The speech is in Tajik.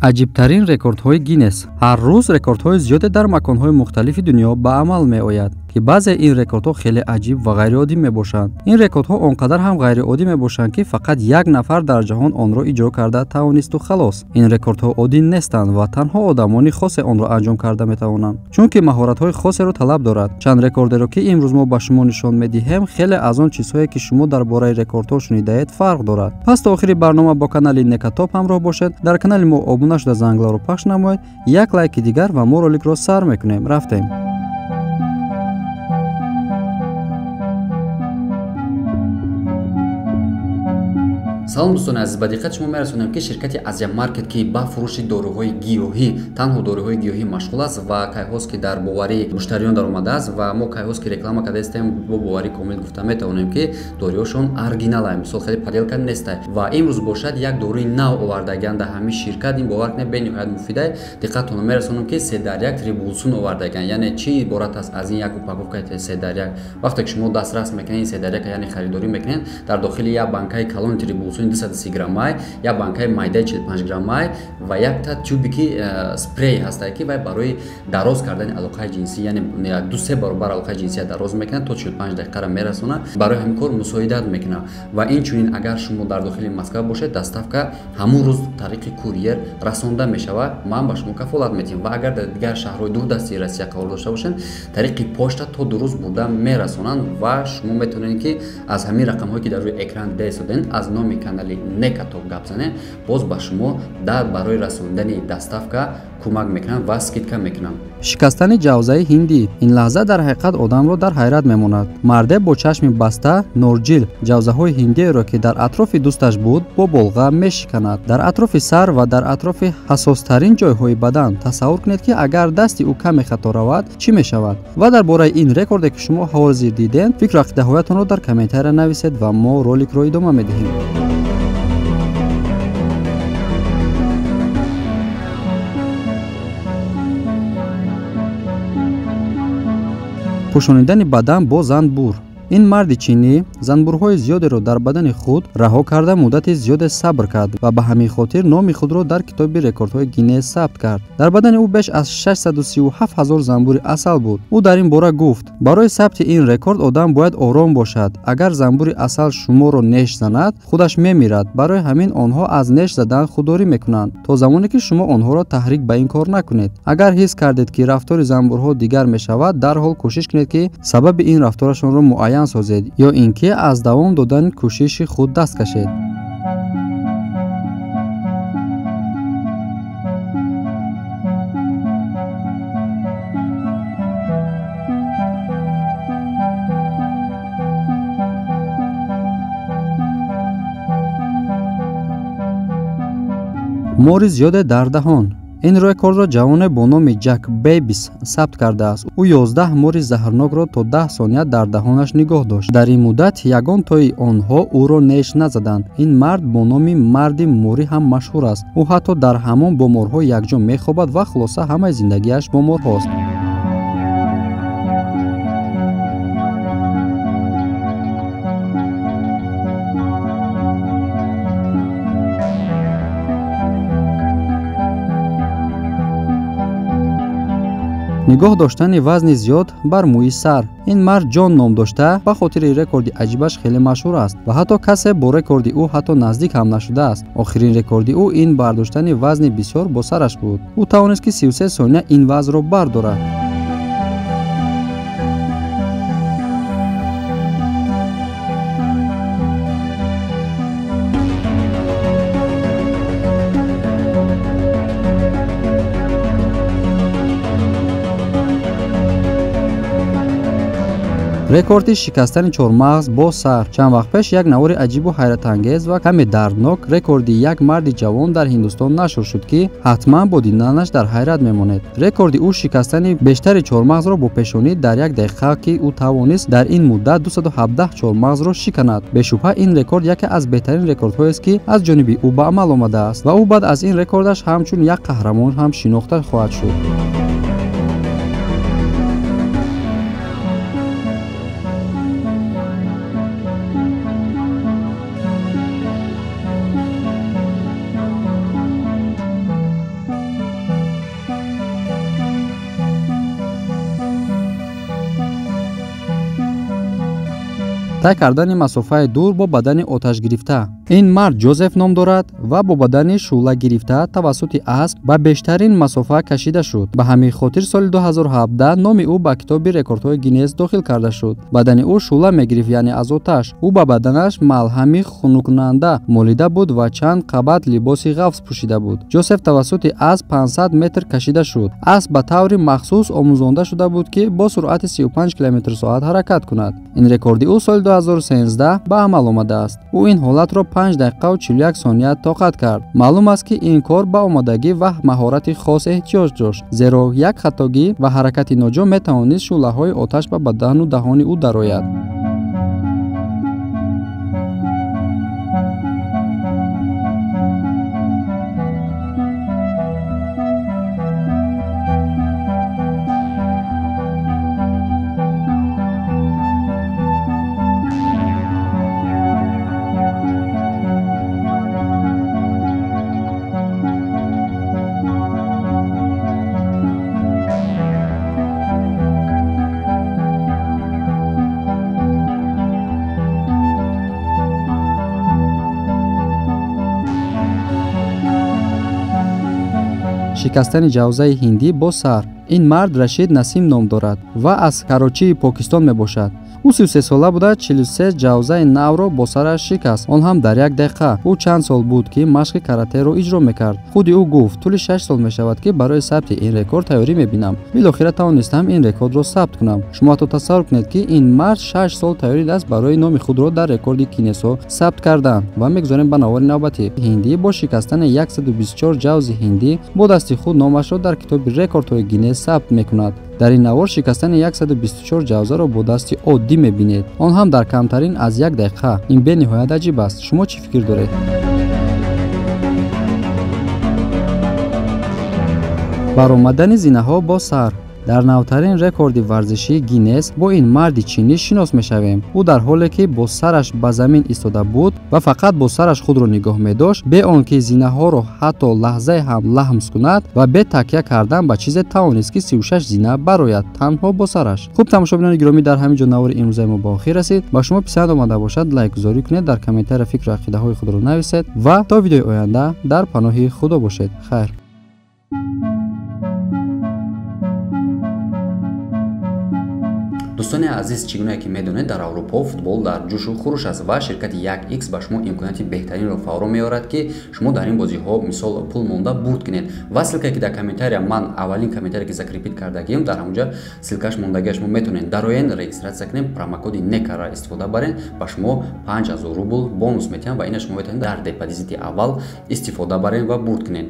аҷибтарин рекордҳои Гиннес. Ҳар рӯз рекордҳои зиёде дар маконҳои мухталифи дунё ба амал меояд ки баъзе ин рекордҳо хеле аҷиб ва ғайриоддӣ мебошанд. Ин рекордҳо он қадар ҳам ғайриоддӣ мебошанд ки фақат як нафар дар ҷаҳон онро иҷро карда тавонисту халос. Ин рекордҳо оддӣ нестанд ва танҳо одамони хосе онро анҷом карда метавонанд, чунки маҳоратҳои хосеро талаб дорад. Чанд рекордеро ки имрӯз мо ба шумо нишон медиҳем хеле аз он чизҳое ки шумо дар бораи рекордҳо шунидаед фарқ дорад. Пас та охири барнома бо канали Некатоп ҳамроҳ бошед. Дар канали мо обуна шуда зангlaро пахш намоед. Як лайки дигар ва мо роликро сар мекунем. Рафтем. салом дӯстони азиз, ба диққати шумо мерасонем ки ширкати Азия Маркет ки ба фурӯши доруҳои гиёҳӣ, танҳо доруҳои гиёҳӣ машғул аст ва кайҳост ки дар боварии муштариён даромадааст ва мо кайҳост ки реклама кардаистем бо боварии комил гуфта метавонем ки доруҳошон оригиналай, мисол хеле подделка нестай ва имрӯз бошад як доруи нав овардагианд дар ҳамин ширкат. ин бовар кунед бениҳоят муфидай. Диққатонро мерасонем ки 3 дар 1 трибулсун овардагианд, яъне чӣ иборат аст аз ин як упаковкаи 3 дар 1. вақте ки шумо дастрас мекунед ин 3 дар 1 яъне харидорӣ мекунед, дар дохили як банкаи калони трибулсун 230 граммай, як банкаи майдаи 45 граммай ва якта тюбики спрей ҳастае ки вай барои дароз кардани алоқаи ҷинсӣ, яъне 2-3 баробар алоқаи ҷинсия дароз мекунад, то 45 дақиқаро мерасона, барои ҳамин кор мусоидат мекунад. ва инчунин агар шумо дар дохили Москва бошед, доставка ҳамун рӯз тариқи курьер расонда мешавад. ман ба шумо кафолат медиҳам. ва агар дар дигар шаҳрҳои дуҳдастии Россия қарор дошта бошед, тариқи почта то 2 рӯз бурда мерасонанд ва шумо метавонед ки аз ҳамин рақамҳое ки дар рӯи экран дестоден аз номи канали Некатоп гап занед, боз ба шумо дар барои расондани доставка кӯмак мекунанд ва скидка мекунанд. шикастани ҷавзаи ҳиндӣ. ин лаҳза дар ҳақиқат одамро дар ҳайрат мемонад. марде бо чашми баста норҷил ҷавзаҳои ҳиндиеро ки дар атрофи дӯсташ буд бо болға мешиканад. дар атрофи сар ва дар атрофи ҳассостарин ҷойҳои бадан. тасаввур кунед ки агар дасти ӯ каме хато равад чӣ мешавад. ва дар бораи ин рекорде ки шумо ҳозир дидем, фикру ақидаҳоятонро дар комментария нависед ва мо роликро идома медиҳем. пӯшонидани бадан бо занбур. ин марди чинӣ занбурҳои зиёдеро дар бадани худ раҳо карда муддати зиёде сабр кард ва ба ҳамин хотир номи худро дар китоби рекордҳои Гиннес сабт кард. дар бадани ӯ беш аз 637 000 занбури асал буд. ӯ дар ин бора гуфт: барои сабти ин рекорд одам бояд ором бошад. агар занбури асал шуморо неш занад, худаш мемирад. барои ҳамин онҳо аз неш задан худдорӣ мекунанд, то замоне ки шумо онҳоро таҳрик ба ин кор накунед. агар ҳис кардед ки рафтори занбурҳо дигар мешавад, дарҳол кӯшиш кунед ки сабаби ин рафторашонро муайян созед ё ин ки аз давом додани кӯшиши худ даст кашед. мори зиёде дар даҳон. ин рекордро ҷавоне бо номи Ҷак Бейбис сабт кардааст. ӯ 11 мори заҳрнокро то 10 сония дар даҳонаш нигоҳ дошт. дар ин муддат ягон тои онҳо ӯро неш назаданд. ин мард бо номи марди морӣ ҳам машҳур аст. ӯ ҳатто дар ҳамон бо морҳо якҷо мехобад ва хулоса ҳамаи зиндагиаш бо морҳост. нигоҳ доштани вазни зиёд бар мӯи сар. ин мард ҷон ном дошта ба хотири рекорди аҷибаш хеле машҳур аст ва ҳатто касе бо рекорди ӯ ҳатто наздик ҳам нашудааст. охирин рекорди ӯ ин бардоштани вазни бисёр бо сараш буд. ӯ тавонист ки 33 сония ин вазнро бардорад. рекорди шикастани чормағз бо сар. чанд вақт пеш як навори аҷибу ҳайратангез ва каме дарднок рекорди як марди ҷавон дар Ҳиндустон нашр шуд ки ҳатман бо диданаш дар ҳайрат мемонед. рекорди ӯ шикастани бештари чормағзро бо пешонӣ дар як дақиқа ки ӯ тавонист дар ин муддат 217 чормағзро шиканад. бешубҳа ин рекорд яке аз беҳтарин рекордҳоест ки аз ҷониби ӯ ба амал омадааст ва ӯ баъд аз ин рекордаш ҳамчун як қаҳрамон ҳам шинохта хоҳад шуд. тай кардани масофаи дур бо бадани оташгирифта. ин мард ҷозеф ном дорад ва бо бадани шӯъла гирифта тавассути асп ба бештарин масофа кашида шуд. ба ҳамин хотир соли 2017 номи ӯ ба китоби рекордҳои гиннес дохил карда шуд. бадани ӯ шӯъла мегирифт, яъне аз оташ. ӯ ба баданаш малҳами хунуккунанда молида буд ва чанд қабат либоси ғафс пӯшида буд. ҷозеф тавассути асп 500 метр кашида шуд. асп ба таври махсус омӯзонда шуда буд ки бо суръати 35 км/соат ҳаракат кунад. ин рекорди ӯ соли 2013 ба амал омадааст. ӯ ин ҳолатро 5 дақиқа ва 41 сония тоқат кард. маълум аст ки ин кор ба омодагӣ ва маҳорати хос эҳтиёҷ дошт, зеро як хатогӣ ва ҳаракати ноҷо метавонист шӯълаҳои оташ ба бадану даҳони ӯ дарояд. шикастани ҷавзаи ҳиндӣ бо сар. ин мард Рашид Насим ном дорад ва аз Карочии Покистон мебошад. ӯ 33 сола буда 43 ҷавзаи навро бо сараш шикаст, он ҳам дар як дақиқа. ӯ чанд сол буд ки машқи каратеро иҷро мекард. худи ӯ гуфт, тӯли 6 сол мешавад ки барои сабти ин рекорд тайёрӣ мебинам. билохира тавонистам ин рекордро сабт кунам. шумо ҳатто тасаввур кунед ки ин мард 6 сол тайёрӣ даст барои номи худро дар рекорди Гиннесҳо сабт кардан. ва мегузорем ба навори навбатӣ. ҳиндӣ бо шикастани 124 ҷавзи ҳиндӣ бо дасти худ номашро дар китоби рекордҳои Гиннес сабт мекунад. дар ин навор шикастани 124 ҷавзаро бо дасти оддӣ мебинед, он ҳам дар камтарин аз як дақиқа. ин бениҳоят аҷиб аст. шумо чӣ фикр доред? баромадани зинаҳо бо сар. дар навтарин рекорди варзишии Гиннес бо ин марди чинӣ шинос мешавем. ӯ дар ҳоле ки бо сараш ба замин истода буд ва фақат бо сараш худро нигоҳ медошт, бе он ки зинаҳоро ҳатто лаҳзае ҳам лаҳмз кунад ва бе такя кардан ба чизе тавонист ки 36 зина барояд танҳо бо сараш. хуб, тамошобинони гиромӣ, дар ҳамин ҷо навори имрӯзаи мо ба охир расид. ба шумо писанд омада бошад лайкгузорӣ кунед, дар комментария фикру ақидаҳои худро нависед ва то видеои оянда дар паноҳи худо бошед. хайр. дӯстони азиз, чӣ гуна ки медонед, дар Аврупо футбол дар ҷӯшу хуруш аст ва ширкати 1x ба шумо имконияти беҳтаринро фавро меорад ки шумо дар ин бозиҳо мисол пул монда бурд кунед. ва ссилкае ки дар комментария, ман аввалин комментарие ки закрепит кардагием, дар ҳамонҷа ссилкааш мондагиаш шумо метавонед дароен регистратсия кунед, промокоди некара истифода барен, ба шумо 5000 рубл бонус метиҳам ва ина шумо метавонед дар депозити аввал истифода барен ва бурд кунед.